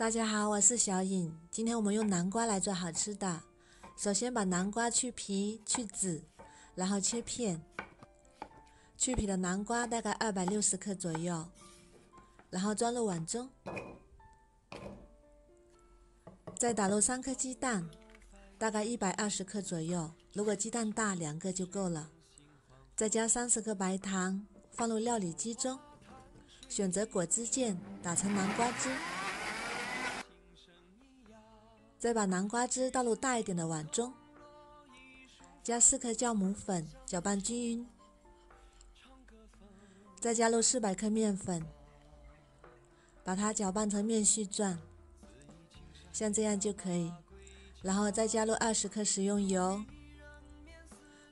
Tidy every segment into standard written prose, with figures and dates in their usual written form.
大家好，我是小颖。今天我们用南瓜来做好吃的。首先把南瓜去皮去籽，然后切片。去皮的南瓜大概260克左右，然后装入碗中。再打入3颗鸡蛋，大概120克左右，如果鸡蛋大2个就够了。再加30克白糖，放入料理机中，选择果汁键打成南瓜汁。再把南瓜汁倒入大一点的碗中，加4克酵母粉，搅拌均匀。再加入400克面粉，把它搅拌成面絮状，像这样就可以。然后再加入20克食用油，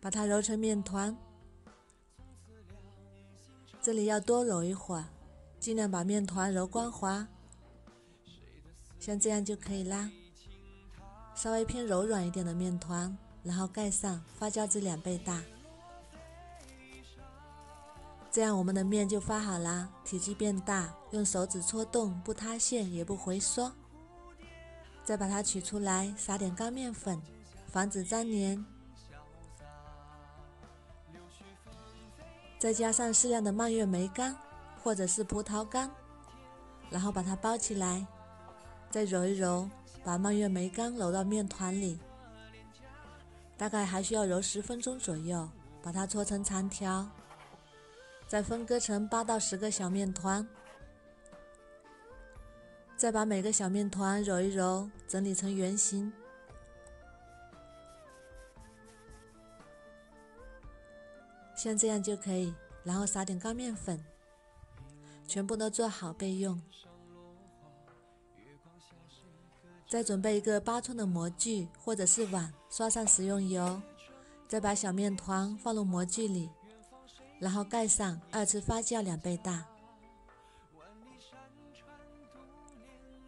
把它揉成面团。这里要多揉一会儿，尽量把面团揉光滑，像这样就可以啦。稍微偏柔软一点的面团，然后盖上，发酵至2倍大。这样我们的面就发好啦，体积变大，用手指搓动，不塌陷也不回缩。再把它取出来，撒点干面粉，防止粘黏。再加上适量的蔓越莓干或者是葡萄干，然后把它包起来，再揉一揉，把蔓越莓干揉到面团里，大概还需要揉10分钟左右，把它搓成长条，再分割成8到10个小面团，再把每个小面团揉一揉，整理成圆形。像这样就可以，然后撒点干面粉，全部都做好备用。再准备一个8寸的模具或者是碗，刷上食用油，再把小面团放入模具里，然后盖上，2次发酵2倍大，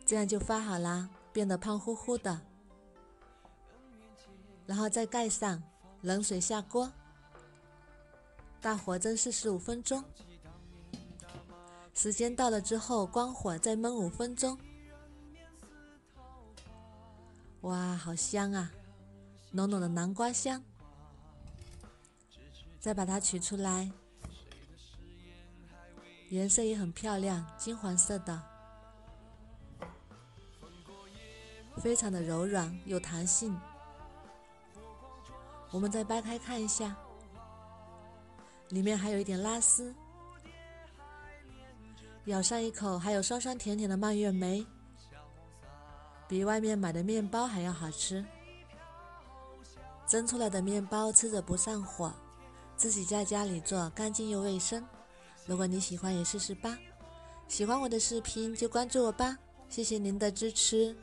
这样就发好啦，变得胖乎乎的。然后再盖上，冷水下锅，大火蒸45分钟。时间到了之后，关火再焖5分钟。哇，好香啊，浓浓的南瓜香。再把它取出来，颜色也很漂亮，金黄色的，非常的柔软有弹性。我们再掰开看一下，里面还有一点拉丝，咬上一口还有酸酸甜甜的蔓越莓，比外面买的面包还要好吃。蒸出来的面包吃着不上火，自己在家里做，干净又卫生。如果你喜欢也试试吧。喜欢我的视频就关注我吧，谢谢您的支持。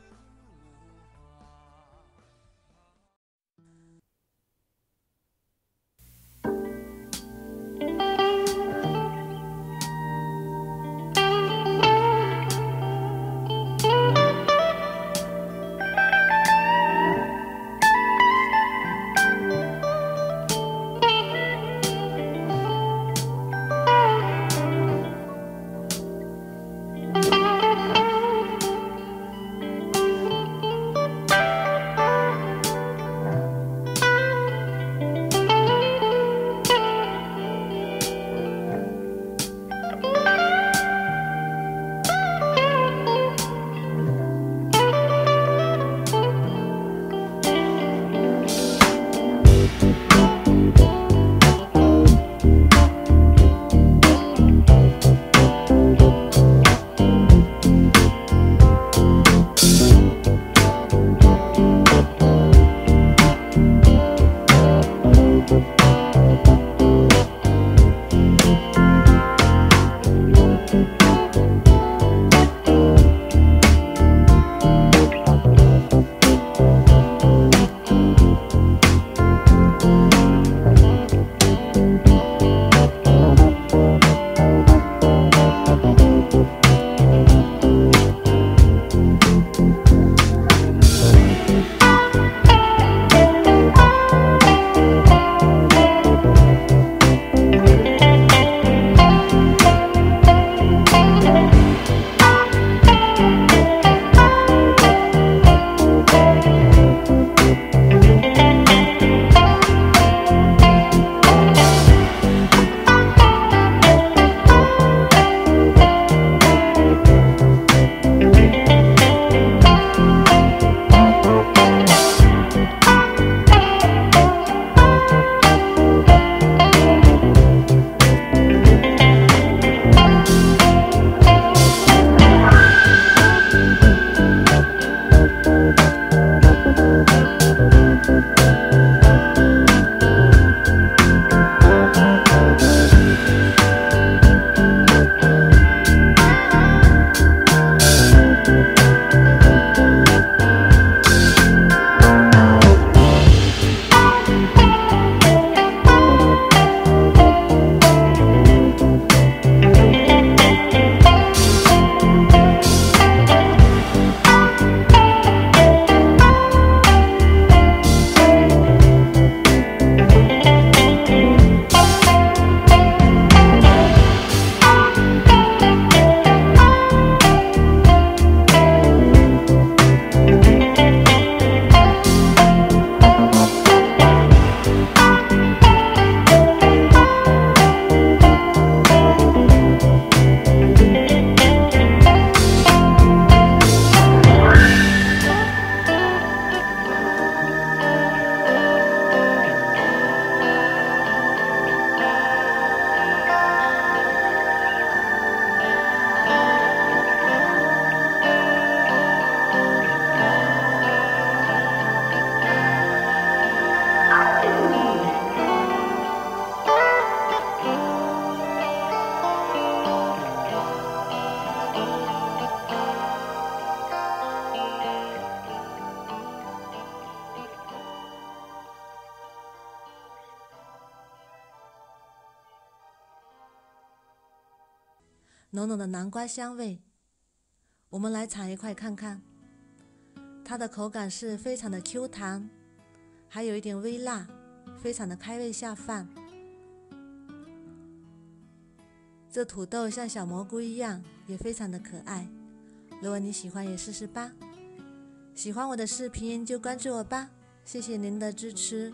浓浓的南瓜香味。我们来尝一块看看，它的口感是非常的 Q 弹，还有一点微辣，非常的开胃下饭。这土豆像小蘑菇一样，也非常的可爱。如果你喜欢，也试试吧。喜欢我的视频就关注我吧，谢谢您的支持。